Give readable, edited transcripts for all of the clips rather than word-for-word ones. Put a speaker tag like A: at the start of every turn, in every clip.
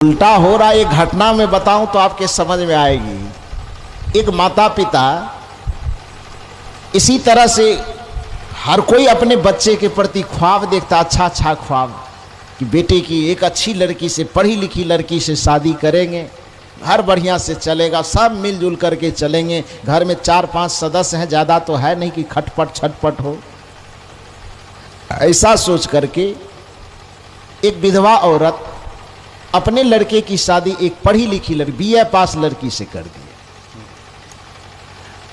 A: उल्टा हो रहा एक घटना में बताऊं तो आपके समझ में आएगी। एक माता पिता इसी तरह से हर कोई अपने बच्चे के प्रति ख्वाब देखता, अच्छा ख्वाब कि बेटे की एक अच्छी लड़की से, पढ़ी लिखी लड़की से शादी करेंगे, घर बढ़िया से चलेगा, सब मिलजुल करके चलेंगे, घर में 4-5 सदस्य हैं, ज़्यादा तो है नहीं कि खटपट छटपट हो। ऐसा सोच करके एक विधवा औरत अपने लड़के की शादी एक पढ़ी लिखी लड़की, BA पास लड़की से कर दी।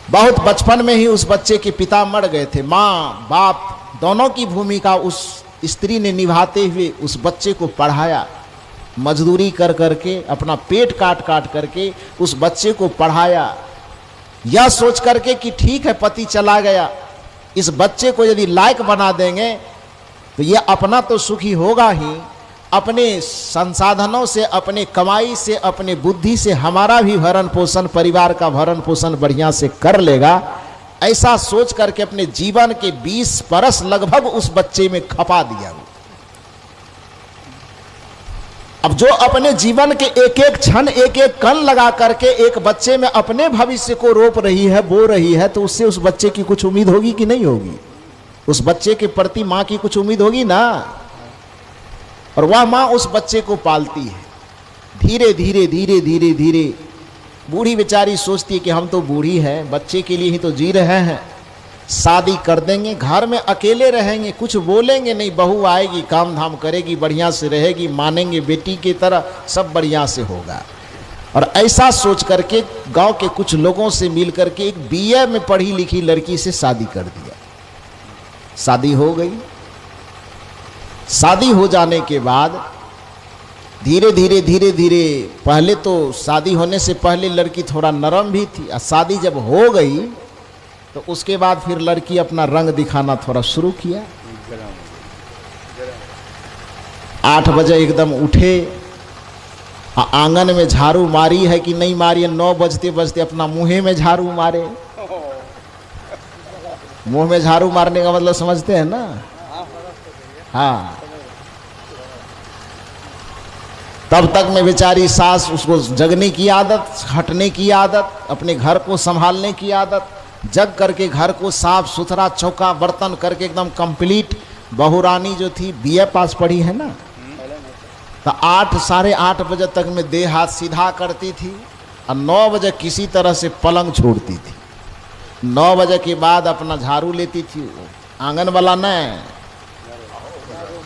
A: बहुत बचपन में ही उस बच्चे के पिता मर गए थे। माँ बाप दोनों की भूमिका उस स्त्री ने निभाते हुए उस बच्चे को पढ़ाया, मजदूरी कर करके अपना पेट काट काट करके उस बच्चे को पढ़ाया, यह सोच करके कि ठीक है पति चला गया, इस बच्चे को यदि लायक बना देंगे तो यह अपना तो सुखी होगा ही, अपने संसाधनों से, अपने कमाई से, अपने बुद्धि से हमारा भी भरण पोषण, परिवार का भरण पोषण बढ़िया से कर लेगा। ऐसा सोच करके अपने जीवन के 20 बरस लगभग उस बच्चे में खपा दिया। अब जो अपने जीवन के एक एक क्षण, एक एक कण लगा करके एक बच्चे में अपने भविष्य को रोप रही है, बो रही है, तो उससे उस बच्चे की कुछ उम्मीद होगी कि नहीं होगी? उस बच्चे के प्रति माँ की कुछ उम्मीद होगी ना। और वह माँ उस बच्चे को पालती है। धीरे धीरे धीरे धीरे धीरे बूढ़ी बेचारी सोचती है कि हम तो बूढ़ी हैं, बच्चे के लिए ही तो जी रहे हैं, शादी कर देंगे, घर में अकेले रहेंगे, कुछ बोलेंगे नहीं, बहू आएगी, काम धाम करेगी, बढ़िया से रहेगी, मानेंगे बेटी की तरह, सब बढ़िया से होगा। और ऐसा सोच करके गांव के कुछ लोगों से मिल करके एक BA में पढ़ी लिखी लड़की से शादी कर दिया। शादी हो गई। शादी हो जाने के बाद धीरे धीरे धीरे धीरे, पहले तो शादी होने से पहले लड़की थोड़ा नरम भी थी, और शादी जब हो गई तो उसके बाद फिर लड़की अपना रंग दिखाना थोड़ा शुरू किया। 8 बजे एकदम उठे, आंगन में झाड़ू मारी है कि नहीं मारी है, 9 बजते बजते अपना मुंह में झाड़ू मारे। मुंह में झाड़ू मारने का मतलब समझते हैं ना? हाँ। तब तक में बेचारी सास, उसको जगने की आदत, हटने की आदत, अपने घर को संभालने की आदत, जग करके घर को साफ सुथरा चौका बर्तन करके एकदम कंप्लीट। बहुरानी जो थी BA पास पढ़ी है ना, तो 8 साढ़े 8 बजे तक में देह हाथ सीधा करती थी और 9 बजे किसी तरह से पलंग छोड़ती थी। 9 बजे के बाद अपना झाड़ू लेती थी, आंगन वाला न,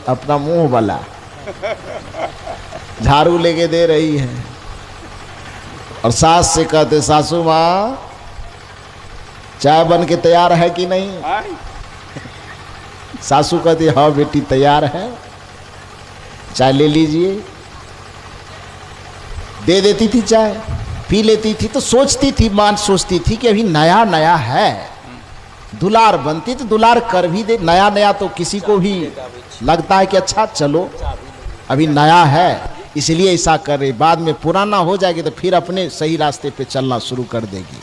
A: अपना मुंह वाला झाड़ू लेके दे रही है। और सास से कहते, सासू माँ चाय बन के तैयार है कि नहीं? सासू कहती, हाँ बेटी तैयार है, चाय ले लीजिए। दे देती थी चाय, पी लेती थी। तो सोचती थी, मां सोचती थी कि अभी नया नया है, दुलार बनती तो दुलार कर भी दे। नया नया तो किसी को भी लगता है कि अच्छा चलो अभी नया है, इसलिए ऐसा कर रही। बाद में पुराना हो जाएगी तो फिर अपने सही रास्ते पे चलना शुरू कर देगी।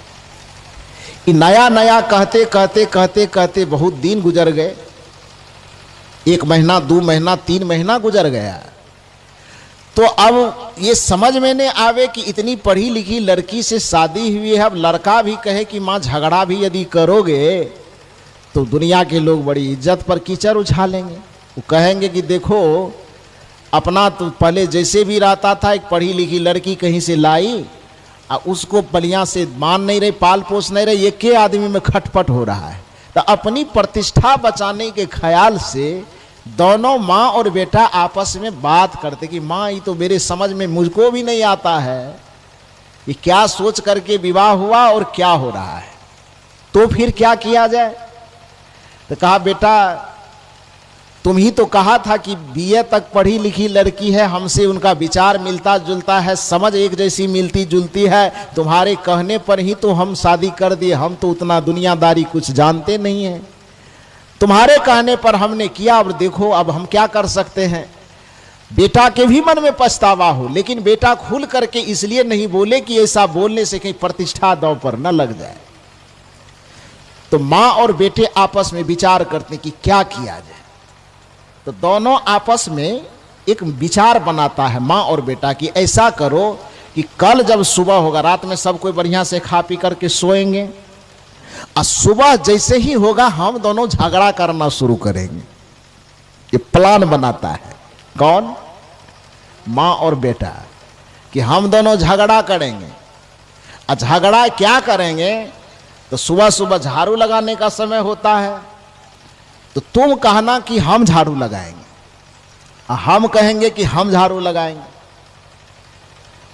A: कि नया नया कहते कहते कहते कहते बहुत दिन गुजर गए। 1 महीना, 2 महीना, 3 महीना गुजर गया। तो अब ये समझ में नहीं आवे कि इतनी पढ़ी लिखी लड़की से शादी हुई है। अब लड़का भी कहे कि माँ झगड़ा भी यदि करोगे तो दुनिया के लोग बड़ी इज्जत पर कीचड़ उछालेंगे। वो कहेंगे कि देखो अपना तो पहले जैसे भी रहता था, एक पढ़ी लिखी लड़की कहीं से लाई और उसको बढ़िया से मान नहीं रही, पाल पोस नहीं रही, एक आदमी में खटपट हो रहा है। तो अपनी प्रतिष्ठा बचाने के ख्याल से दोनों माँ और बेटा आपस में बात करते कि माँ ये तो मेरे समझ में मुझको भी नहीं आता है, ये क्या सोच करके विवाह हुआ और क्या हो रहा है, तो फिर क्या किया जाए? तो कहा बेटा तुम ही तो कहा था कि BA तक पढ़ी लिखी लड़की है, हमसे उनका विचार मिलता जुलता है, समझ एक जैसी मिलती जुलती है, तुम्हारे कहने पर ही तो हम शादी कर दिए, हम तो उतना दुनियादारी कुछ जानते नहीं हैं, तुम्हारे कहने पर हमने किया, और देखो अब हम क्या कर सकते हैं। बेटा के भी मन में पछतावा हो, लेकिन बेटा खुल करके इसलिए नहीं बोले कि ऐसा बोलने से कहीं प्रतिष्ठा दांव पर न लग जाए। तो माँ और बेटे आपस में विचार करते कि क्या किया जाए। तो दोनों आपस में एक विचार बनाता है माँ और बेटा कि ऐसा करो कि कल जब सुबह होगा, रात में सब कोई बढ़िया से खा पी करके सोएंगे, और सुबह जैसे ही होगा हम दोनों झगड़ा करना शुरू करेंगे। ये प्लान बनाता है कौन? माँ और बेटा, कि हम दोनों झगड़ा करेंगे। और झगड़ा क्या करेंगे? तो सुबह सुबह झाड़ू लगाने का समय होता है, तो तुम कहना कि हम झाड़ू लगाएंगे, और हम कहेंगे कि हम झाड़ू लगाएंगे।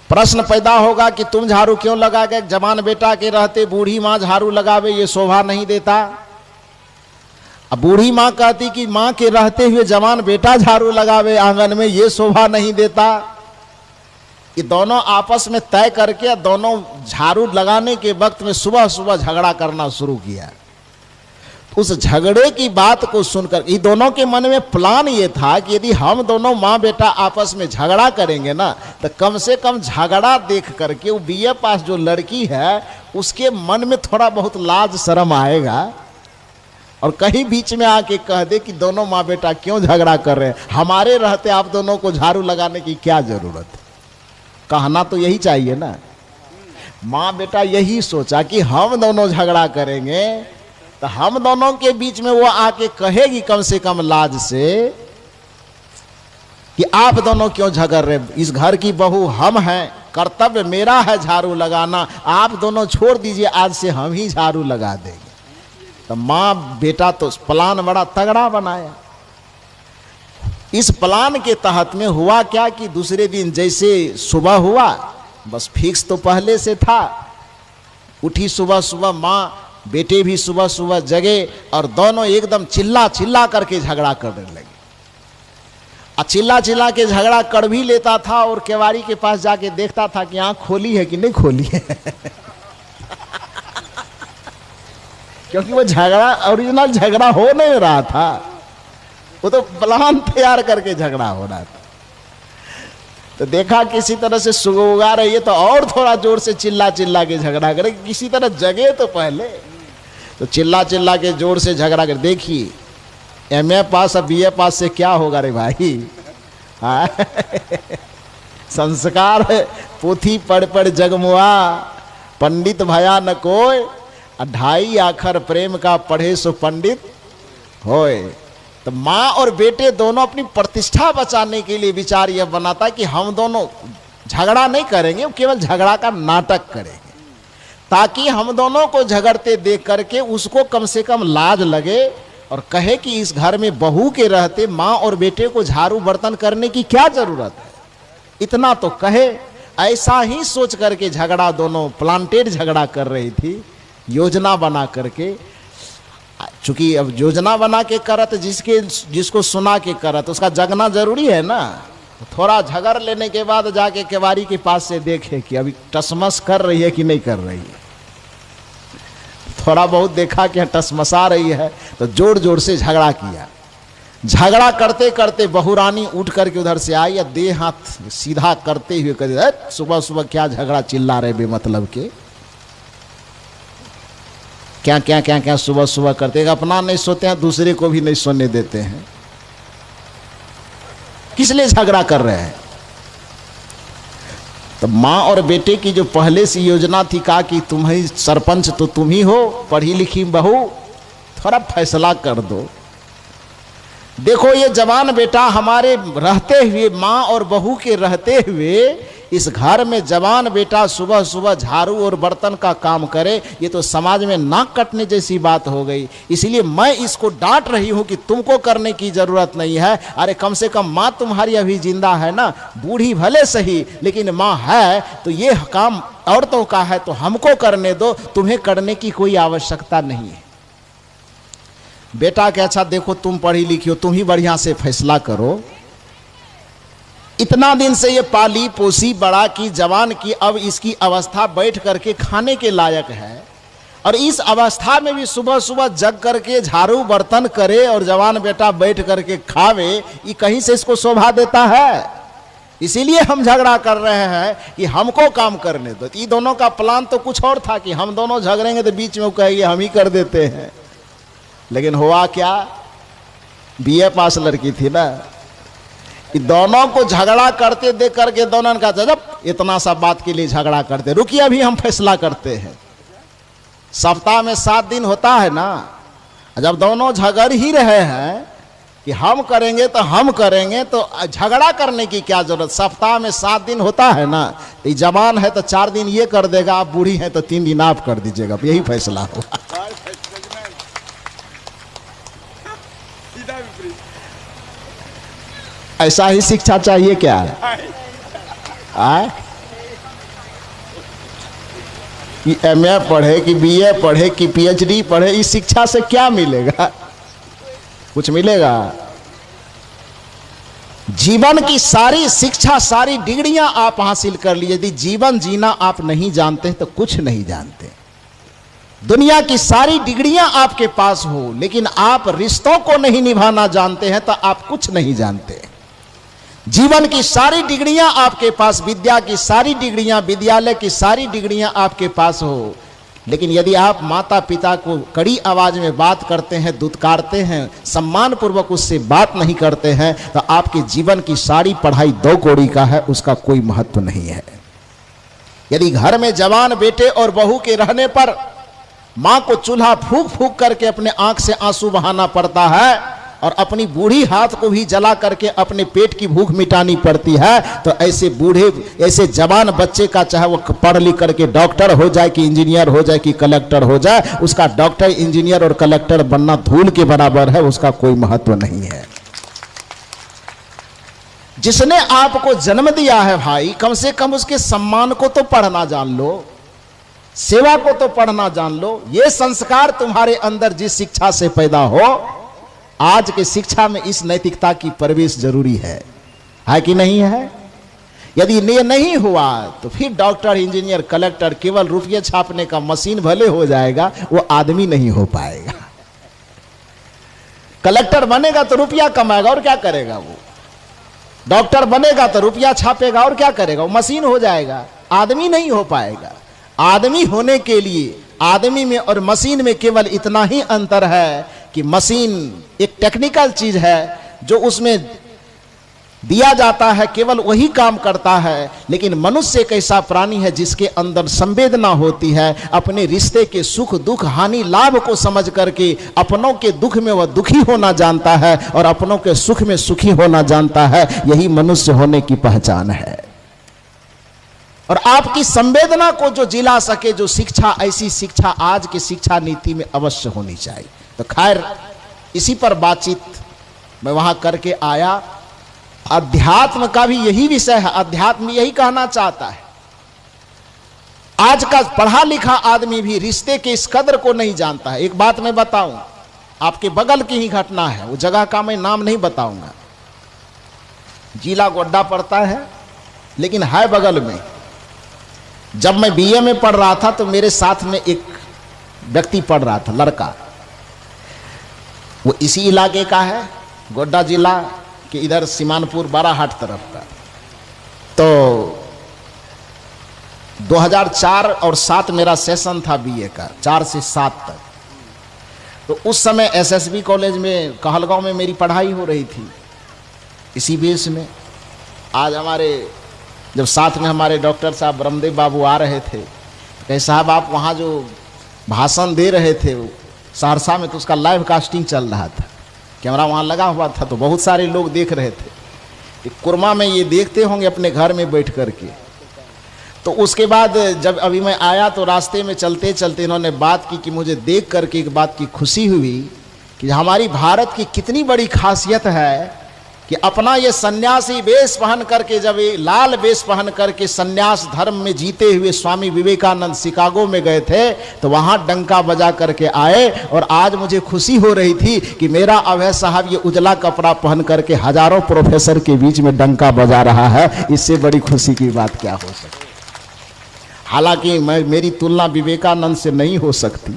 A: प्रश्न पैदा होगा कि तुम झाड़ू क्यों लगा के? जवान बेटा के रहते बूढ़ी माँ झाड़ू लगावे, ये शोभा नहीं देता। अब बूढ़ी माँ कहती कि माँ के रहते हुए जवान बेटा झाड़ू लगावे आंगन में, ये शोभा नहीं देता। ये दोनों आपस में तय करके दोनों झाड़ू लगाने के वक्त में सुबह सुबह झगड़ा करना शुरू किया। उस झगड़े की बात को सुनकर ये दोनों के मन में प्लान ये था कि यदि हम दोनों माँ बेटा आपस में झगड़ा करेंगे ना, तो कम से कम झगड़ा देख करके वो बीए पास जो लड़की है उसके मन में थोड़ा बहुत लाज शर्म आएगा, और कहीं बीच में आके कह दे कि दोनों माँ बेटा क्यों झगड़ा कर रहे हैं, हमारे रहते आप दोनों को झाड़ू लगाने की क्या जरूरत है। कहना तो यही चाहिए ना। माँ बेटा यही सोचा कि हम दोनों झगड़ा करेंगे, तो हम दोनों के बीच में वो आके कहेगी कम से कम लाज से कि आप दोनों क्यों झगड़ रहे, इस घर की बहू हम हैं, कर्तव्य मेरा है झाड़ू लगाना, आप दोनों छोड़ दीजिए, आज से हम ही झाड़ू लगा देंगे। तो माँ बेटा तो प्लान बड़ा तगड़ा बनाया। इस प्लान के तहत में हुआ क्या कि दूसरे दिन जैसे सुबह हुआ, बस फिक्स तो पहले से था, उठी सुबह सुबह माँ, बेटे भी सुबह सुबह जगे और दोनों एकदम चिल्ला चिल्ला करके झगड़ा करने लगे। और चिल्ला चिल्ला के झगड़ा कर भी लेता था और केवाड़ी के पास जाके देखता था कि आँख खोली है कि नहीं खोली है क्योंकि वो झगड़ा ओरिजिनल झगड़ा हो नहीं रहा था, वो तो प्लान तैयार करके झगड़ा हो रहा था। तो देखा किसी तरह से सुगुगा रही है तो और थोड़ा जोर से चिल्ला चिल्ला के झगड़ा करे, किसी तरह जगे तो पहले। तो चिल्ला चिल्ला के जोर से झगड़ा कर, देखिए एमए पास और बीए पास से क्या होगा रे भाई संस्कार पोथी पढ़ पढ़ जगमुआ, पंडित भया न कोय, 2.5 आखर प्रेम का पढ़े सो पंडित होए। तो माँ और बेटे दोनों अपनी प्रतिष्ठा बचाने के लिए विचार यह बनाता कि हम दोनों झगड़ा नहीं करेंगे, केवल झगड़ा का नाटक करेंगे, ताकि हम दोनों को झगड़ते देख करके उसको कम से कम लाज लगे और कहे कि इस घर में बहू के रहते माँ और बेटे को झाड़ू बर्तन करने की क्या जरूरत है, इतना तो कहे। ऐसा ही सोच करके झगड़ा दोनों प्लांटेड झगड़ा कर रही थी, योजना बना करके। चूंकि अब योजना बना के करत, जिसको सुना के करत, उसका जगना जरूरी है ना। थोड़ा झगड़ लेने के बाद जाके केवाड़ी के पास से देखे कि अभी टसमस कर रही है कि नहीं कर रही है। थोड़ा बहुत देखा कि टसमसा रही है तो जोर जोर से झगड़ा किया। झगड़ा करते करते बहुरानी उठ करके उधर से आई, या देह हाथ सीधा करते हुए कहे, सुबह सुबह क्या झगड़ा चिल्ला रहे बेमतलब के, क्या क्या क्या क्या सुबह सुबह करते हैं, अपना नहीं सोते हैं दूसरे को भी नहीं सोने देते हैं, किस लिए झगड़ा कर रहे हैं। तो माँ और बेटे की जो पहले से योजना थी, कहा कि तुम्हें सरपंच तो तुम ही हो, पढ़ी लिखी बहू, थोड़ा फैसला कर दो। देखो ये जवान बेटा हमारे रहते हुए, माँ और बहू के रहते हुए इस घर में जवान बेटा सुबह सुबह झाड़ू और बर्तन का काम करे, ये तो समाज में नाक कटने जैसी बात हो गई। इसलिए मैं इसको डांट रही हूं कि तुमको करने की जरूरत नहीं है। अरे कम से कम माँ तुम्हारी अभी जिंदा है ना, बूढ़ी भले सही लेकिन माँ है, तो ये काम औरतों का है तो हमको करने दो, तुम्हें करने की कोई आवश्यकता नहीं है। बेटा के अच्छा देखो तुम पढ़ी लिखी हो, तुम ही बढ़िया से फैसला करो। इतना दिन से ये पाली पोसी बड़ा की जवान की, अब इसकी अवस्था बैठ करके खाने के लायक है, और इस अवस्था में भी सुबह सुबह जग करके झाड़ू बर्तन करे और जवान बेटा बैठ करके खावे, ये कहीं से इसको शोभा देता है। इसीलिए हम झगड़ा कर रहे हैं कि हमको काम करने दो। ये दोनों का प्लान तो कुछ और था कि हम दोनों झगड़ेंगे तो बीच में वो कहेंगे हम ही कर देते हैं। लेकिन हुआ क्या, बीए पास लड़की थी ना, दोनों को झगड़ा करते देख करके दोनों ने कहा जब इतना सा बात के लिए झगड़ा करते, रुकिए अभी हम फैसला करते हैं। सप्ताह में 7 दिन होता है ना, जब दोनों झगड़ ही रहे हैं कि हम करेंगे तो हम करेंगे, तो झगड़ा करने की क्या जरूरत। सप्ताह में 7 दिन होता है ना, ये जवान है तो 4 दिन ये कर देगा, आप बूढ़ी हैं तो 3 दिन आप कर दीजिएगा, यही फैसला होगा। ऐसा ही शिक्षा चाहिए क्या? आए कि MA पढ़े कि BA पढ़े कि PhD पढ़े, इस शिक्षा से क्या मिलेगा? कुछ मिलेगा? जीवन की सारी शिक्षा, सारी डिग्रियां आप हासिल कर लीजिए, यदि जीवन जीना आप नहीं जानते तो कुछ नहीं जानते। दुनिया की सारी डिग्रियां आपके पास हो, लेकिन आप रिश्तों को नहीं निभाना जानते हैं तो आप कुछ नहीं जानते। जीवन की सारी डिग्रियां आपके पास, विद्या की सारी डिग्रियां, विद्यालय की सारी डिग्रियां आपके पास हो, लेकिन यदि आप माता पिता को कड़ी आवाज में बात करते हैं, दुत्कारते हैं, सम्मान पूर्वक उससे बात नहीं करते हैं, तो आपके जीवन की सारी पढ़ाई 2 कौड़ी का है, उसका कोई महत्व नहीं है। यदि घर में जवान बेटे और बहू के रहने पर मां को चूल्हा फूंक फूंक करके अपने आंख से आंसू बहाना पड़ता है और अपनी बूढ़ी हाथ को भी जला करके अपने पेट की भूख मिटानी पड़ती है, तो ऐसे बूढ़े, ऐसे जवान बच्चे का, चाहे वो पढ़ लिख करके डॉक्टर हो जाए कि इंजीनियर हो जाए कि कलेक्टर हो जाए, उसका डॉक्टर, इंजीनियर और कलेक्टर बनना धूल के बराबर है, उसका कोई महत्व नहीं है। जिसने आपको जन्म दिया है भाई, कम से कम उसके सम्मान को तो पढ़ना जान लो, सेवा को तो पढ़ना जान लो। ये संस्कार तुम्हारे अंदर जिस शिक्षा से पैदा हो, आज के शिक्षा में इस नैतिकता की प्रवेश जरूरी है कि नहीं है? यदि ये नहीं हुआ तो फिर डॉक्टर, इंजीनियर, कलेक्टर केवल रुपये छापने का मशीन भले हो जाएगा, वो आदमी नहीं हो पाएगा। कलेक्टर बनेगा तो रुपया कमाएगा और क्या करेगा वो, डॉक्टर बनेगा तो रुपया छापेगा और क्या करेगा, वो मशीन हो जाएगा, आदमी नहीं हो पाएगा। आदमी होने के लिए आदमी में और मशीन में केवल इतना ही अंतर है कि मशीन एक टेक्निकल चीज है, जो उसमें दिया जाता है केवल वही काम करता है, लेकिन मनुष्य एक ऐसा प्राणी है जिसके अंदर संवेदना होती है, अपने रिश्ते के सुख दुख हानि लाभ को समझ करके अपनों के दुख में वह दुखी होना जानता है और अपनों के सुख में सुखी होना जानता है। यही मनुष्य होने की पहचान है। और आपकी संवेदना को जो जिला सके, जो शिक्षा, ऐसी शिक्षा आज की शिक्षा नीति में अवश्य होनी चाहिए। तो खैर, इसी पर बातचीत मैं वहां करके आया। अध्यात्म का भी यही विषय है, अध्यात्म यही कहना चाहता है। आज का पढ़ा लिखा आदमी भी रिश्ते के इस कदर को नहीं जानता है। एक बात मैं बताऊं, आपके बगल की ही घटना है, वो जगह का मैं नाम नहीं बताऊंगा, जिला गोड्डा पड़ता है लेकिन है बगल में। जब मैं BA में पढ़ रहा था तो मेरे साथ में एक व्यक्ति पढ़ रहा था, लड़का, वो इसी इलाके का है, गोड्डा जिला के इधर सीमानपुर बाराहाट तरफ का। तो 2004 और 7 मेरा सेशन था BA का, 4 से 7 तक। तो उस समय SSB कॉलेज में कहलगांव में मेरी पढ़ाई हो रही थी, इसी बेस में। आज हमारे जब साथ में हमारे डॉक्टर साहब ब्रह्मदेव बाबू आ रहे थे, कहे साहब आप वहाँ जो भाषण दे रहे थे वो सहरसा में, तो उसका लाइव कास्टिंग चल रहा था, कैमरा वहाँ लगा हुआ था, तो बहुत सारे लोग देख रहे थे। कुरमा में ये देखते होंगे अपने घर में बैठ कर के। तो उसके बाद जब अभी मैं आया तो रास्ते में चलते चलते इन्होंने बात की कि मुझे देख करके एक बात की खुशी हुई कि हमारी भारत की कितनी बड़ी खासियत है कि अपना ये सन्यासी वेश पहन करके, जब ये लाल वेश पहन करके सन्यास धर्म में जीते हुए स्वामी विवेकानंद शिकागो में गए थे, तो वहाँ डंका बजा करके आए। और आज मुझे खुशी हो रही थी कि मेरा अभय साहब ये उजला कपड़ा पहन करके हजारों प्रोफेसर के बीच में डंका बजा रहा है। इससे बड़ी खुशी की बात क्या हो सकती। हालांकि मेरी तुलना विवेकानंद से नहीं हो सकती,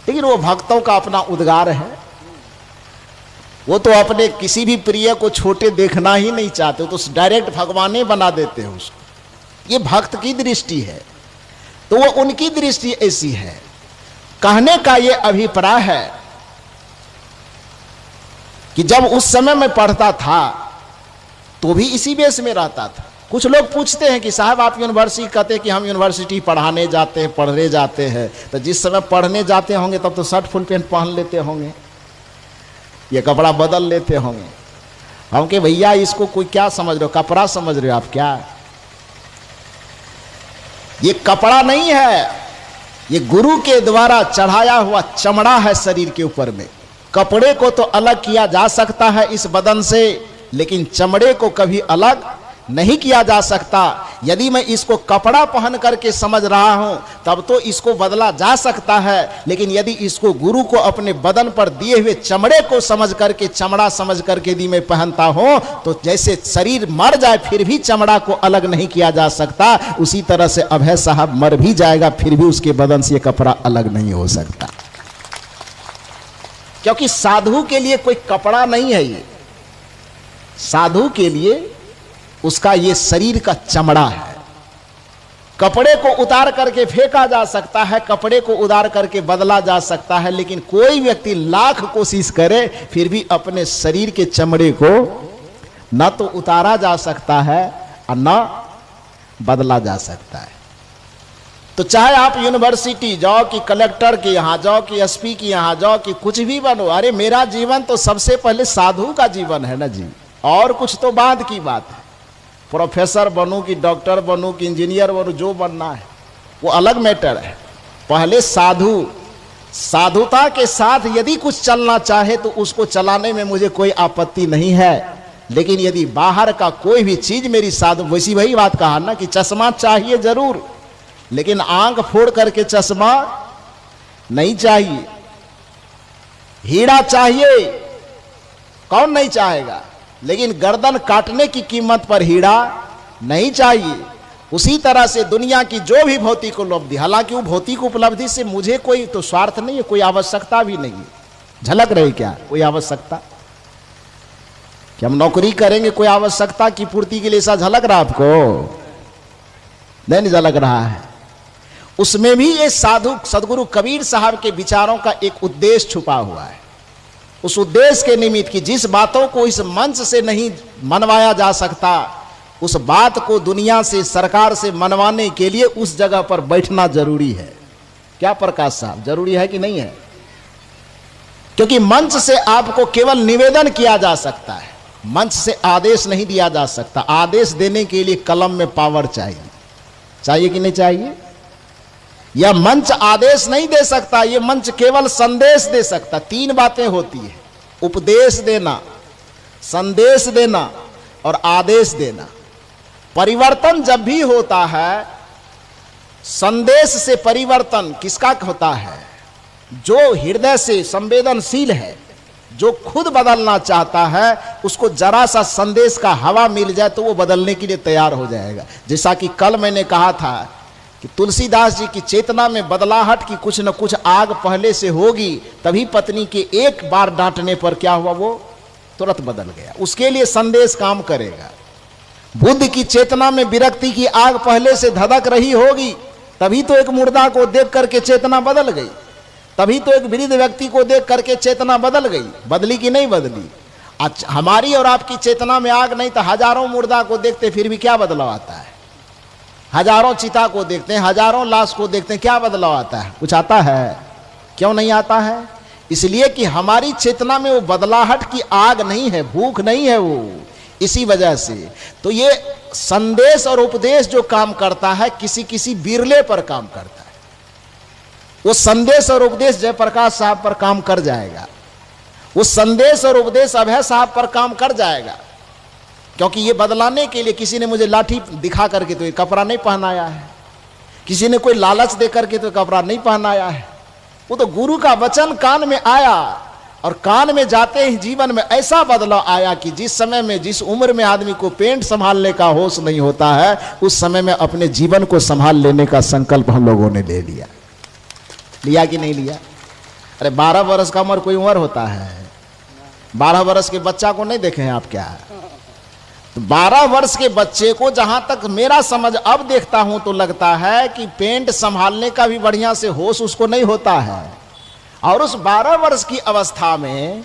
A: लेकिन वो भक्तों का अपना उद्गार है। वो तो अपने किसी भी प्रिय को छोटे देखना ही नहीं चाहते, तो डायरेक्ट भगवान बना देते हैं उसको। ये भक्त की दृष्टि है, तो वो उनकी दृष्टि ऐसी है। कहने का ये अभिप्राय है कि जब उस समय मैं पढ़ता था तो भी इसी बेस में रहता था। कुछ लोग पूछते हैं कि साहब आप यूनिवर्सिटी, कहते कि हम यूनिवर्सिटी पढ़ाने जाते हैं, पढ़ने जाते हैं, तो जिस समय पढ़ने जाते होंगे तब तो शर्ट फुल पैंट पहन लेते होंगे, ये कपड़ा बदल लेते होंगे। हम कि भैया इसको कोई क्या समझ रहे हो, कपड़ा समझ रहे हो आप क्या? ये कपड़ा नहीं है, ये गुरु के द्वारा चढ़ाया हुआ चमड़ा है शरीर के ऊपर में। कपड़े को तो अलग किया जा सकता है इस बदन से, लेकिन चमड़े को कभी अलग नहीं किया जा सकता। यदि मैं इसको कपड़ा पहन करके समझ रहा हूं तब तो इसको बदला जा सकता है, लेकिन यदि इसको गुरु को अपने बदन पर दिए हुए चमड़े को समझ करके, चमड़ा समझ करके यदि मैं पहनता हूं तो जैसे शरीर मर जाए फिर भी चमड़ा को अलग नहीं किया जा सकता, उसी तरह से अभय साहब मर भी जाएगा फिर भी उसके बदन से कपड़ा अलग नहीं हो सकता। क्योंकि साधु के लिए कोई कपड़ा नहीं है, ये साधु के लिए उसका ये शरीर का चमड़ा है। कपड़े को उतार करके फेंका जा सकता है, कपड़े को उतार करके बदला जा सकता है, लेकिन कोई व्यक्ति लाख कोशिश करे फिर भी अपने शरीर के चमड़े को न तो उतारा जा सकता है और न बदला जा सकता है। तो चाहे आप यूनिवर्सिटी जाओ कि कलेक्टर के यहाँ जाओ कि एसपी के यहाँ जाओ कि कुछ भी बनो, अरे मेरा जीवन तो सबसे पहले साधु का जीवन है ना जी, और कुछ तो बाद की बात है। प्रोफेसर बनूं कि डॉक्टर बनूं कि इंजीनियर बनूं, जो बनना है वो अलग मैटर है। पहले साधु, साधुता के साथ यदि कुछ चलना चाहे तो उसको चलाने में मुझे कोई आपत्ति नहीं है, लेकिन यदि बाहर का कोई भी चीज मेरी साधु, वैसी वही बात कहा ना कि चश्मा चाहिए जरूर, लेकिन आंख फोड़ करके चश्मा नहीं चाहिए। हीरा चाहिए, कौन नहीं चाहेगा, लेकिन गर्दन काटने की कीमत पर हीरा नहीं चाहिए। उसी तरह से दुनिया की जो भी भौतिक उपलब्धि, हालांकि वो भौतिक उपलब्धि से मुझे कोई तो स्वार्थ नहीं है, कोई आवश्यकता भी नहीं है। झलक रही क्या कोई आवश्यकता कि हम नौकरी करेंगे कोई आवश्यकता की पूर्ति के लिए? ऐसा झलक रहा आपको? नहीं झलक रहा है। उसमें भी ये साधु सदगुरु कबीर साहब के विचारों का एक उद्देश्य छुपा हुआ है। उस उद्देश्य के निमित्त कि जिस बातों को इस मंच से नहीं मनवाया जा सकता, उस बात को दुनिया से, सरकार से मनवाने के लिए उस जगह पर बैठना जरूरी है। क्या प्रकाश साहब, जरूरी है कि नहीं है? क्योंकि मंच से आपको केवल निवेदन किया जा सकता है, मंच से आदेश नहीं दिया जा सकता। आदेश देने के लिए कलम में पावर चाहिए, चाहिए कि नहीं चाहिए? यह मंच आदेश नहीं दे सकता, यह मंच केवल संदेश दे सकता। तीन बातें होती है, उपदेश देना, संदेश देना और आदेश देना। परिवर्तन जब भी होता है, संदेश से परिवर्तन किसका होता है? जो हृदय से संवेदनशील है, जो खुद बदलना चाहता है, उसको जरा सा संदेश का हवा मिल जाए तो वो बदलने के लिए तैयार हो जाएगा। जैसा कि कल मैंने कहा था कि तुलसीदास जी की चेतना में बदलाहट की कुछ न कुछ आग पहले से होगी, तभी पत्नी के एक बार डांटने पर क्या हुआ, वो तुरंत बदल गया। उसके लिए संदेश काम करेगा। बुद्ध की चेतना में विरक्ति की आग पहले से धधक रही होगी, तभी तो एक मुर्दा को देख करके चेतना बदल गई, तभी तो एक वृद्ध व्यक्ति को देख करके चेतना बदल गई। बदली कि नहीं बदली? अच्छा, हमारी और आपकी चेतना में आग नहीं तो हजारों मुर्दा को देखते फिर भी क्या बदलाव आता है? हजारों चिता को देखते हैं, हजारों लाश को देखते हैं, क्या बदलाव आता है? कुछ आता है? क्यों नहीं आता है? इसलिए कि हमारी चेतना में वो बदलाहट की आग नहीं है, भूख नहीं है वो, इसी वजह से। तो ये संदेश और उपदेश जो काम करता है, किसी किसी बिरले पर काम करता है। वो संदेश और उपदेश जयप्रकाश साहब पर काम कर जाएगा, वो संदेश और उपदेश अभय साहब पर काम कर जाएगा। क्योंकि ये बदलाने के लिए किसी ने मुझे लाठी दिखा करके तो ये कपड़ा नहीं पहनाया है, किसी ने कोई लालच दे करके तो कपड़ा नहीं पहनाया है। वो तो गुरु का वचन कान में आया, और कान में जाते ही जीवन में ऐसा बदलाव आया कि जिस समय में, जिस उम्र में आदमी को पेंट संभालने का होश नहीं होता है, उस समय में अपने जीवन को संभाल लेने का संकल्प हम लोगों ने ले लिया। लिया कि नहीं लिया? अरे 12 वर्ष का उम्र कोई उम्र होता है? 12 वर्ष के बच्चा को नहीं देखे हैं आप क्या? 12 वर्ष के बच्चे को जहां तक मेरा समझ अब देखता हूं तो लगता है कि पेंट संभालने का भी बढ़िया से होश उसको नहीं होता है। और उस 12 वर्ष की अवस्था में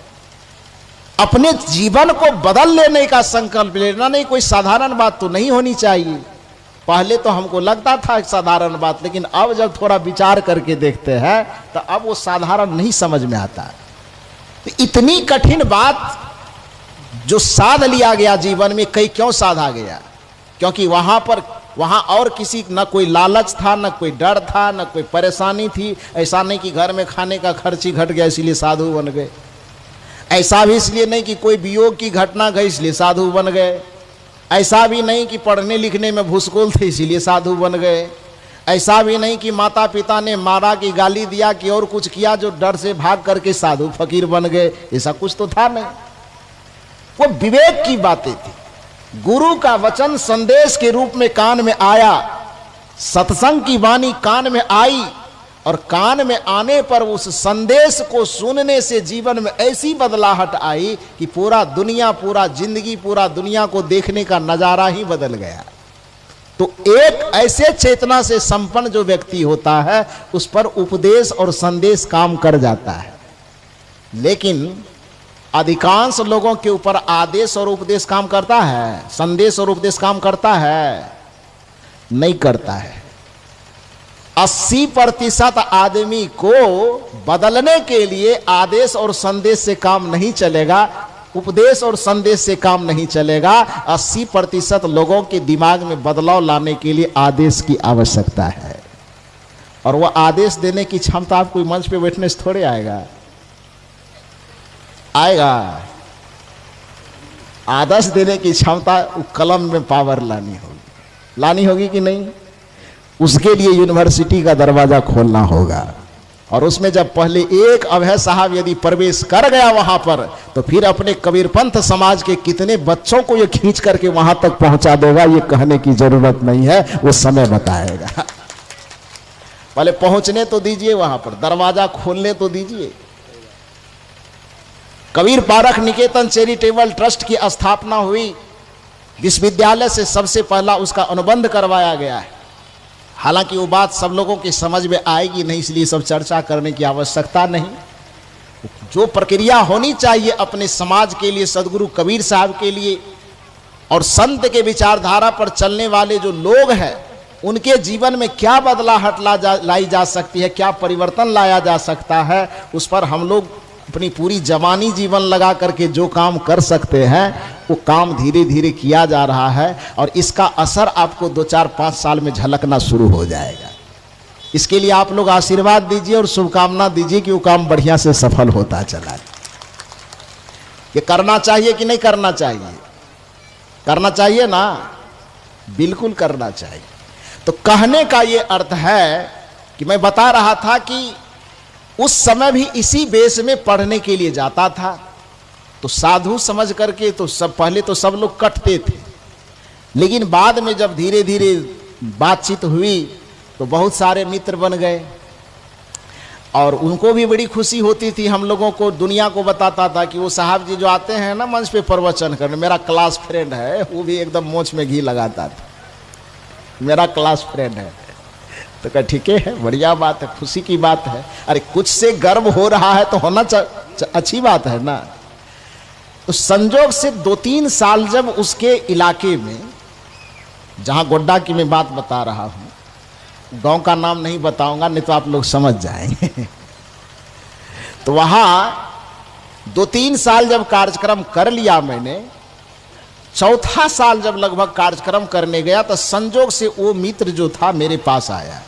A: अपने जीवन को बदल लेने का संकल्प लेना नहीं कोई साधारण बात तो नहीं होनी चाहिए। पहले तो हमको लगता था एक साधारण बात, लेकिन अब जब थोड़ा विचार करके देखते हैं तो अब वो साधारण नहीं समझ में आता। तो इतनी कठिन बात जो साध लिया गया जीवन में, कहीं क्यों साधा गया? क्योंकि वहां और किसी न कोई लालच था, न कोई डर था, न कोई परेशानी थी। ऐसा नहीं कि घर में खाने का खर्च ही घट गया इसलिए साधु बन गए। ऐसा भी इसलिए नहीं कि कोई वियोग की घटना गई इसलिए साधु बन गए। ऐसा भी नहीं कि पढ़ने लिखने में भूसकोल थे इसीलिए साधु बन गए। ऐसा भी नहीं कि माता पिता ने मारा कि गाली दिया कि और कुछ किया जो डर से भाग करके साधु फकीर बन गए। ऐसा कुछ तो था नहीं। वो विवेक की बातें थी। गुरु का वचन संदेश के रूप में कान में आया, सत्संग की वाणी कान में आई, और कान में आने पर उस संदेश को सुनने से जीवन में ऐसी बदलाहट आई कि पूरा दुनिया, पूरा जिंदगी, पूरा दुनिया को देखने का नजारा ही बदल गया। तो एक ऐसे चेतना से संपन्न जो व्यक्ति होता है उस पर उपदेश और संदेश काम कर जाता है। लेकिन अधिकांश लोगों के ऊपर आदेश और उपदेश काम करता है, संदेश और उपदेश काम करता है? नहीं करता है। 80% आदमी को बदलने के लिए आदेश और संदेश से काम नहीं चलेगा, उपदेश और संदेश से काम नहीं चलेगा। 80% लोगों के दिमाग में बदलाव लाने के लिए आदेश की आवश्यकता है। और वह आदेश देने की क्षमता आप कोई मंच पे बैठने से थोड़े आएगा। आदेश देने की क्षमता कलम में पावर लानी होगी कि नहीं? उसके लिए यूनिवर्सिटी का दरवाजा खोलना होगा। और उसमें जब पहले एक अभय साहब यदि प्रवेश कर गया वहां पर, तो फिर अपने कबीरपंथ समाज के कितने बच्चों को ये खींच करके वहां तक पहुंचा देगा, ये कहने की जरूरत नहीं है, वो समय बताएगा। पहले पहुंचने तो दीजिए, वहां पर दरवाजा खोलने तो दीजिए। कबीर पारख निकेतन चैरिटेबल ट्रस्ट की स्थापना हुई। विश्वविद्यालय से सबसे पहला उसका अनुबंध करवाया गया है। हालांकि वो बात सब लोगों की समझ में आएगी नहीं, इसलिए सब चर्चा करने की आवश्यकता नहीं। जो प्रक्रिया होनी चाहिए अपने समाज के लिए, सदगुरु कबीर साहब के लिए और संत के विचारधारा पर चलने वाले जो लोग हैं, उनके जीवन में क्या बदलाहट लाई जा सकती है, क्या परिवर्तन लाया जा सकता है, उस पर हम लोग अपनी पूरी जवानी जीवन लगा करके जो काम कर सकते हैं वो काम धीरे धीरे किया जा रहा है। और इसका असर आपको 2-4-5 साल में झलकना शुरू हो जाएगा। इसके लिए आप लोग आशीर्वाद दीजिए और शुभकामना दीजिए कि वो काम बढ़िया से सफल होता चला। ये करना चाहिए कि नहीं करना चाहिए? करना चाहिए ना, बिल्कुल करना चाहिए। तो कहने का ये अर्थ है कि मैं बता रहा था कि उस समय भी इसी बेस में पढ़ने के लिए जाता था। तो साधु समझ करके तो सब पहले तो सब लोग कटते थे, लेकिन बाद में जब धीरे धीरे बातचीत हुई तो बहुत सारे मित्र बन गए। और उनको भी बड़ी खुशी होती थी। हम लोगों को, दुनिया को बताता था कि वो साहब जी जो आते हैं ना मंच पे प्रवचन करने, मेरा क्लास फ्रेंड है। वो भी एकदम मोछ में घी लगाता था, मेरा क्लास फ्रेंड है। तो कहा ठीक है, बढ़िया बात है, खुशी की बात है। अरे कुछ से गर्व हो रहा है तो होना अच्छी बात है ना। तो संजोग से 2-3 साल जब उसके इलाके में, जहां गोड्डा की मैं बात बता रहा हूं, गांव का नाम नहीं बताऊंगा नहीं तो आप लोग समझ जाएंगे। तो वहां 2-3 साल जब कार्यक्रम कर लिया मैंने, चौथा साल जब लगभग कार्यक्रम करने गया तो संजोग से वो मित्र जो था मेरे पास आया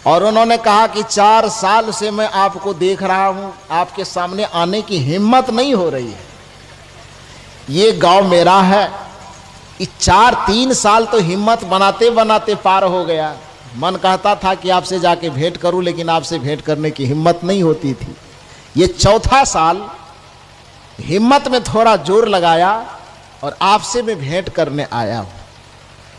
A: और उन्होंने कहा कि 4 साल से मैं आपको देख रहा हूं, आपके सामने आने की हिम्मत नहीं हो रही है। ये गांव मेरा है। ये 4-3 साल तो हिम्मत बनाते बनाते पार हो गया। मन कहता था कि आपसे जाके भेंट करूं, लेकिन आपसे भेंट करने की हिम्मत नहीं होती थी। ये चौथा साल हिम्मत में थोड़ा जोर लगाया और आपसे मैं भेंट करने आया हूं।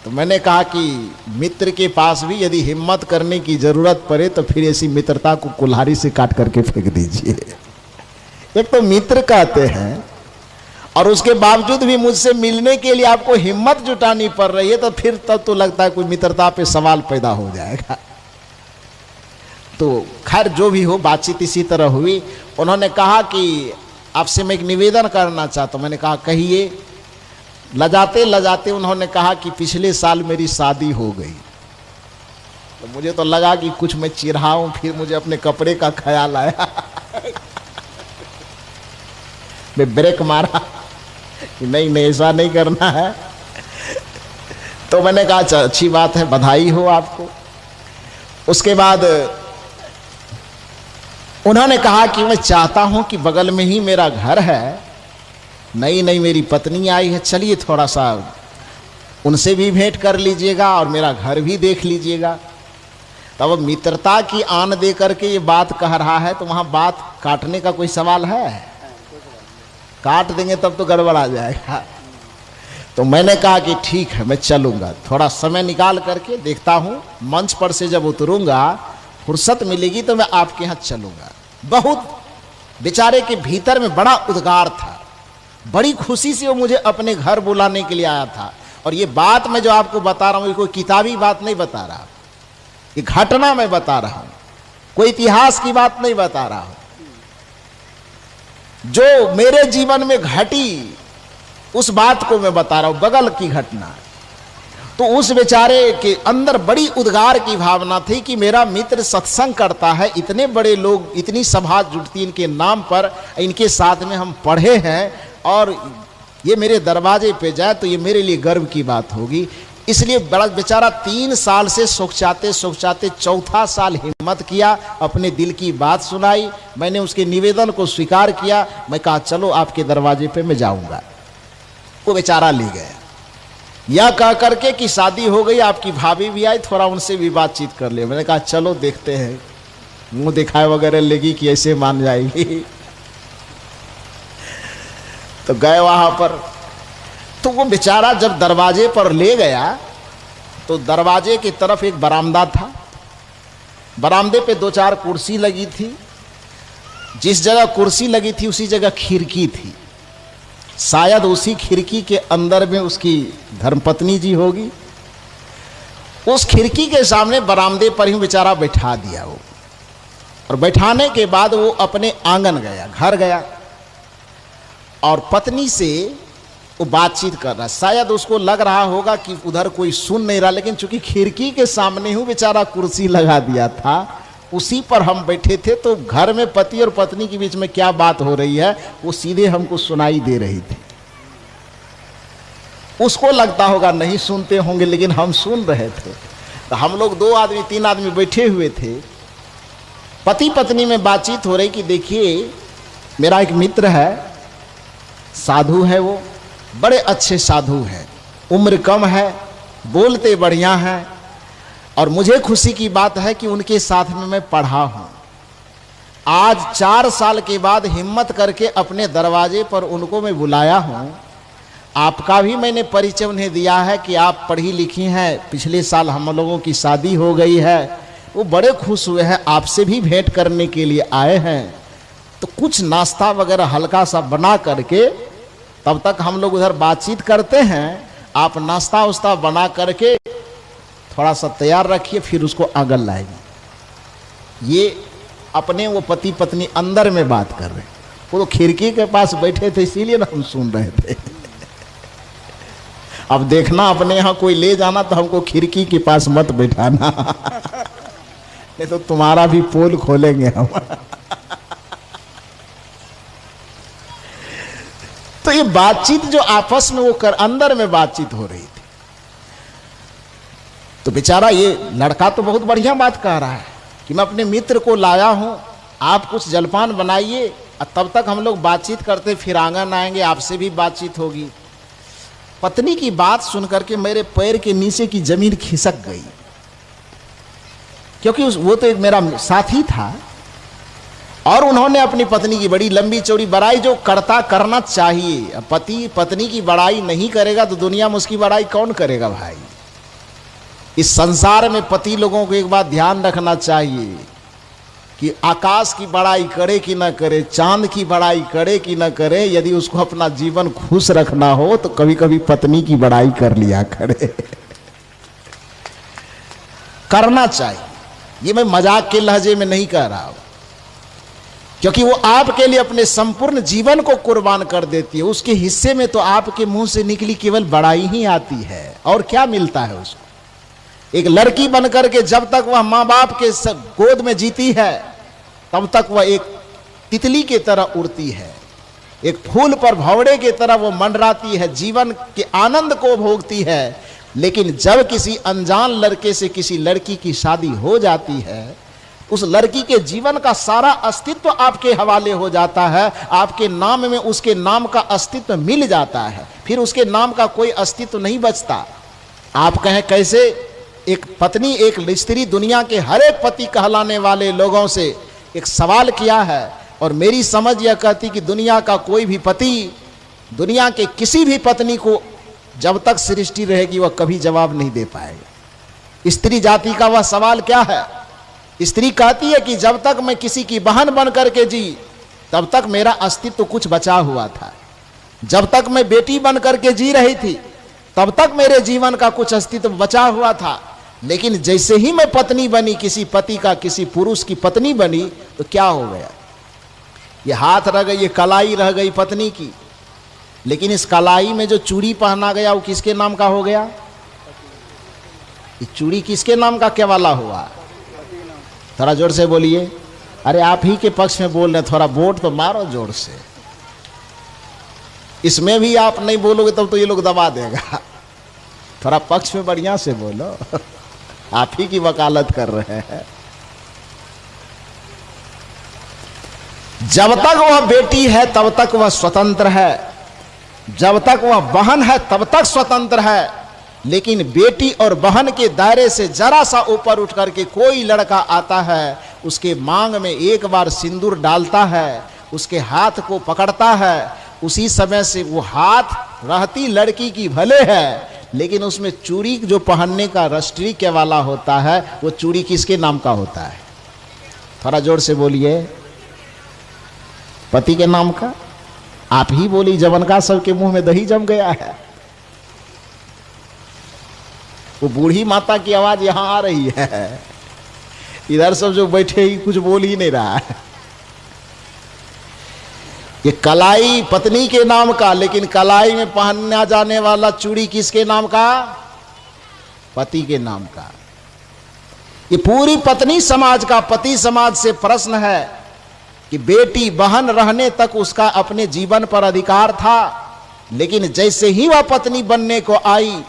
A: तो मैंने कहा कि मित्र के पास भी यदि हिम्मत करने की जरूरत पड़े तो फिर ऐसी मित्रता को कुल्हाड़ी से काट करके फेंक दीजिए। एक तो मित्र कहते हैं और उसके बावजूद भी मुझसे मिलने के लिए आपको हिम्मत जुटानी पड़ रही है, तो फिर तब तो लगता है कोई मित्रता पे सवाल पैदा हो जाएगा। तो खैर जो भी हो, बातचीत इसी तरह हुई। उन्होंने कहा कि आपसे मैं एक निवेदन करना चाहता हूँ। मैंने कहा कहिए। लजाते लजाते उन्होंने कहा कि पिछले साल मेरी शादी हो गई। तो मुझे तो लगा कि कुछ मैं चिढ़ाऊं, फिर मुझे अपने कपड़े का ख्याल आया। मैं ब्रेक मारा कि नहीं नहीं ऐसा नहीं करना है। तो मैंने कहा अच्छी बात है, बधाई हो आपको। उसके बाद उन्होंने कहा कि मैं चाहता हूं कि बगल में ही मेरा घर है, नई नई मेरी पत्नी आई है, चलिए थोड़ा सा उनसे भी भेंट कर लीजिएगा और मेरा घर भी देख लीजिएगा। तब मित्रता की आन दे करके ये बात कह रहा है, तो वहां बात काटने का कोई सवाल है? काट देंगे तब तो गड़बड़ आ जाएगा। तो मैंने कहा कि ठीक है मैं चलूंगा, थोड़ा समय निकाल करके देखता हूं, मंच पर से जब उतरूंगा फुर्सत मिलेगी तो मैं आपके यहाँ चलूंगा। बहुत बेचारे के भीतर में बड़ा उद्गार था, बड़ी खुशी से वो मुझे अपने घर बुलाने के लिए आया था। और ये बात मैं जो आपको बता रहा हूं, ये कोई किताबी बात नहीं बता रहा, ये घटना मैं बता रहा हूं, कोई इतिहास की बात नहीं बता रहा हूं, जो मेरे जीवन में घटी उस बात को मैं बता रहा हूं, बगल की घटना। तो उस बेचारे के अंदर बड़ी उद्गार की भावना थी कि मेरा मित्र सत्संग करता है, इतने बड़े लोग, इतनी सभा जुटती इनके नाम पर, इनके साथ में हम पढ़े हैं और ये मेरे दरवाजे पे जाए तो ये मेरे लिए गर्व की बात होगी। इसलिए बड़ा बेचारा 3 साल से सोचाते सोचाते चौथा साल हिम्मत किया, अपने दिल की बात सुनाई। मैंने उसके निवेदन को स्वीकार किया। मैं कहा चलो आपके दरवाजे पे मैं जाऊंगा। वो बेचारा ले गया, यह कह करके कि शादी हो गई, आपकी भाभी भी आई, थोड़ा उनसे भी बातचीत कर ले। मैंने कहा चलो देखते हैं, मुंह दिखाए वगैरह लेगी कि ऐसे मान जाएगी। तो गए वहां पर। तो वो बेचारा जब दरवाजे पर ले गया तो दरवाजे की तरफ एक बरामदा था, बरामदे पे 2-4 कुर्सी लगी थी। जिस जगह कुर्सी लगी थी उसी जगह खिड़की थी, शायद उसी खिड़की के अंदर में उसकी धर्मपत्नी जी होगी। उस खिड़की के सामने बरामदे पर ही बेचारा बैठा दिया वो, और बैठाने के बाद वो अपने आंगन गया, घर गया और पत्नी से वो बातचीत कर रहा। शायद उसको लग रहा होगा कि उधर कोई सुन नहीं रहा, लेकिन चूंकि खिड़की के सामने ही बेचारा कुर्सी लगा दिया था, उसी पर हम बैठे थे, तो घर में पति और पत्नी के बीच में क्या बात हो रही है वो सीधे हमको सुनाई दे रही थी। उसको लगता होगा नहीं सुनते होंगे, लेकिन हम सुन रहे थे। तो हम लोग 2 आदमी 3 आदमी बैठे हुए थे, पति पत्नी में बातचीत हो रही कि देखिए मेरा एक मित्र है, साधु है, वो बड़े अच्छे साधु हैं, उम्र कम है, बोलते बढ़िया हैं, और मुझे खुशी की बात है कि उनके साथ में मैं पढ़ा हूं। आज 4 साल के बाद हिम्मत करके अपने दरवाजे पर उनको मैं बुलाया हूं। आपका भी मैंने परिचय उन्हें दिया है कि आप पढ़ी लिखी हैं, पिछले साल हम लोगों की शादी हो गई है। वो बड़े खुश हुए हैं, आपसे भी भेंट करने के लिए आए हैं। तो कुछ नाश्ता वगैरह हल्का सा बना करके, तब तक हम लोग उधर बातचीत करते हैं, आप नाश्ता उस्ता बना करके थोड़ा सा तैयार रखिए, फिर उसको आंगन लाएंगे। ये अपने वो पति पत्नी अंदर में बात कर रहे, वो तो खिड़की के पास बैठे थे, इसीलिए ना हम सुन रहे थे। अब देखना अपने यहाँ कोई ले जाना तो हमको खिड़की के पास मत बैठाना, नहीं तो तुम्हारा भी पोल खोलेंगे हम। तो ये बातचीत जो आपस में वो अंदर में बातचीत हो रही थी, तो बेचारा ये लड़का तो बहुत बढ़िया बात कह रहा है कि मैं अपने मित्र को लाया हूं, आप कुछ जलपान बनाइए, तब तक हम लोग बातचीत करते, फिर आंगन आएंगे, आपसे भी बातचीत होगी। पत्नी की बात सुनकर के मेरे पैर के नीचे की जमीन खिसक गई, क्योंकि वो तो एक मेरा साथी था, और उन्होंने अपनी पत्नी की बड़ी लंबी चौड़ी बड़ाई जो करना चाहिए। पति पत्नी की बड़ाई नहीं करेगा तो दुनिया में उसकी बड़ाई कौन करेगा भाई। इस संसार में पति लोगों को एक बात ध्यान रखना चाहिए कि आकाश की बड़ाई करे कि न करे, चांद की बड़ाई करे कि न करे, यदि उसको अपना जीवन खुश रखना हो तो कभी कभी पत्नी की बड़ाई कर लिया करे। करना चाहिए, ये मैं मजाक के लहजे में नहीं कह रहा हूं। क्योंकि वो आपके लिए अपने संपूर्ण जीवन को कुर्बान कर देती है। उसके हिस्से में तो आपके मुंह से निकली केवल बड़ाई ही आती है, और क्या मिलता है उसको। एक लड़की बनकर के जब तक वह माँ बाप के गोद में जीती है तब तक वह एक तितली की तरह उड़ती है, एक फूल पर भंवरे की तरह वो मंडराती है, जीवन के आनंद को भोगती है। लेकिन जब किसी अनजान लड़के से किसी लड़की की शादी हो जाती है, उस लड़की के जीवन का सारा अस्तित्व आपके हवाले हो जाता है। आपके नाम में उसके नाम का अस्तित्व मिल जाता है, फिर उसके नाम का कोई अस्तित्व नहीं बचता। आप कहें कैसे? एक पत्नी, एक स्त्री दुनिया के हर एक पति कहलाने वाले लोगों से एक सवाल किया है, और मेरी समझ यह कहती कि दुनिया का कोई भी पति दुनिया के किसी भी पत्नी को जब तक सृष्टि रहेगी वह कभी जवाब नहीं दे पाएगा। स्त्री जाति का वह सवाल क्या है? स्त्री कहती है कि जब तक मैं किसी की बहन बन करके जी तब तक मेरा अस्तित्व कुछ बचा हुआ था, जब तक मैं बेटी बन करके जी रही थी तब तक मेरे जीवन का कुछ अस्तित्व बचा हुआ था। लेकिन जैसे ही मैं पत्नी बनी, किसी पति का, किसी पुरुष की पत्नी बनी, तो क्या हो गया? ये हाथ रह गई, ये कलाई रह गई पत्नी की, लेकिन इस कलाई में जो चूड़ी पहना गया वो किसके नाम का हो गया? ये चूड़ी किसके नाम का क्या वाला हुआ? थोड़ा जोर से बोलिए। अरे आप ही के पक्ष में बोल रहे हैं, थोड़ा वोट तो मारो जोर से। इसमें भी आप नहीं बोलोगे तब तो ये लोग दबा देगा। थोड़ा पक्ष में बढ़िया से बोलो। आप ही की वकालत कर रहे हैं। जब तक वह बेटी है तब तक वह स्वतंत्र है, जब तक वह बहन है तब तक स्वतंत्र है। लेकिन बेटी और बहन के दायरे से जरा सा ऊपर उठ करके कोई लड़का आता है, उसके मांग में एक बार सिंदूर डालता है, उसके हाथ को पकड़ता है, उसी समय से वो हाथ रहती लड़की की भले है, लेकिन उसमें चूड़ी जो पहनने का रजिस्ट्री के वाला होता है, वो चूड़ी किसके नाम का होता है? थोड़ा जोर से बोलिए। पति के नाम का। आप ही बोली, जवन का सबके मुंह में दही जम गया है। वो बूढ़ी माता की आवाज यहां आ रही है, इधर सब जो बैठे ही कुछ बोल ही नहीं रहा है। ये कलाई पत्नी के नाम का, लेकिन कलाई में पहनना जाने वाला चूड़ी किसके नाम का? पति के नाम का। ये पूरी पत्नी समाज का, पति समाज से प्रश्न है कि बेटी बहन रहने तक उसका अपने जीवन पर अधिकार था, लेकिन जैसे ही वह पत्नी बनने को आई,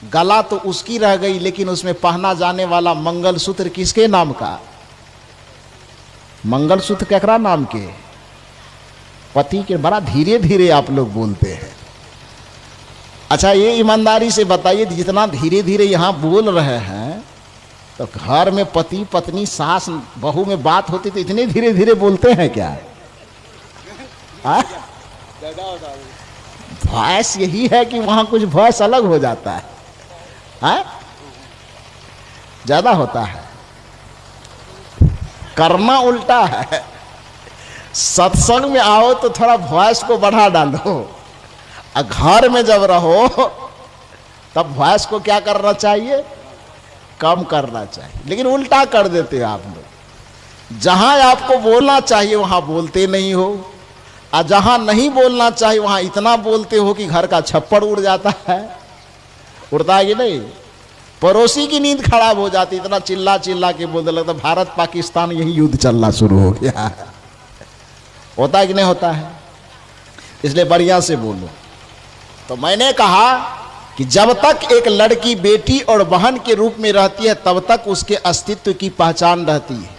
A: गला तो उसकी रह गई, लेकिन उसमें पहना जाने वाला मंगलसूत्र किसके नाम का? मंगलसूत्र केकरा नाम के? पति के। बड़ा धीरे धीरे आप लोग बोलते हैं। अच्छा, ये ईमानदारी से बताइए, जितना धीरे धीरे यहां बोल रहे हैं, तो घर में पति पत्नी सास बहू में बात होती तो इतने धीरे धीरे बोलते हैं क्या? वॉइस यही है कि वहां कुछ वॉइस अलग हो जाता है, ज्यादा होता है। करना उल्टा है। सत्संग में आओ तो थोड़ा वॉइस को बढ़ा डालो, और घर में जब रहो तब वॉइस को क्या करना चाहिए? कम करना चाहिए। लेकिन उल्टा कर देते आप लोग। जहां आपको बोलना चाहिए वहां बोलते नहीं हो, और जहां नहीं बोलना चाहिए वहां इतना बोलते हो कि घर का छप्पड़ उड़ जाता है। उड़ता है कि नहीं? पड़ोसी की नींद खराब हो जाती, इतना चिल्ला चिल्ला के बोलने लगता। भारत पाकिस्तान यही युद्ध चलना शुरू हो गया। होता है कि नहीं होता है? इसलिए बढ़िया से बोलो। तो मैंने कहा कि जब तक एक लड़की बेटी और बहन के रूप में रहती है तब तक उसके अस्तित्व की पहचान रहती है,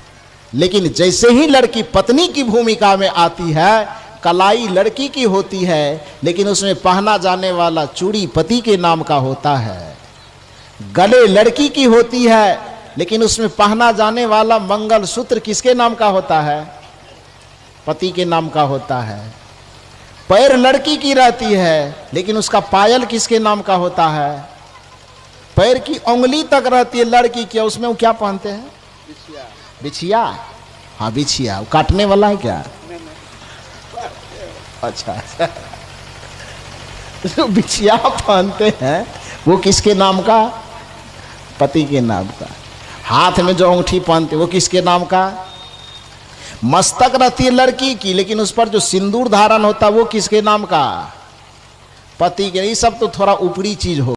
A: लेकिन जैसे ही लड़की पत्नी की भूमिका में आती है, कलाई लड़की की होती है, लेकिन उसमें पहना जाने वाला चूड़ी पति के नाम का होता है। गले लड़की की होती है, लेकिन उसमें पहना जाने वाला मंगलसूत्र किसके नाम का होता है? पति के नाम का होता है। पैर लड़की की रहती है, लेकिन उसका पायल किसके नाम का होता है? पैर की उंगली तक रहती है लड़की की, उसमें वो क्या पहनते हैं? बिछिया। बिछिया? हाँ बिछिया। वो काटने वाला है क्या? अच्छा तो बिछिया पहनते हैं, वो किसके नाम का? पति के नाम का। हाथ में जो अंगूठी पहनते वो किसके नाम का? मस्तक रहती है लड़की की, लेकिन उस पर जो सिंदूर धारण होता है वो किसके नाम का? पति के। ये सब तो थोड़ा ऊपरी चीज हो।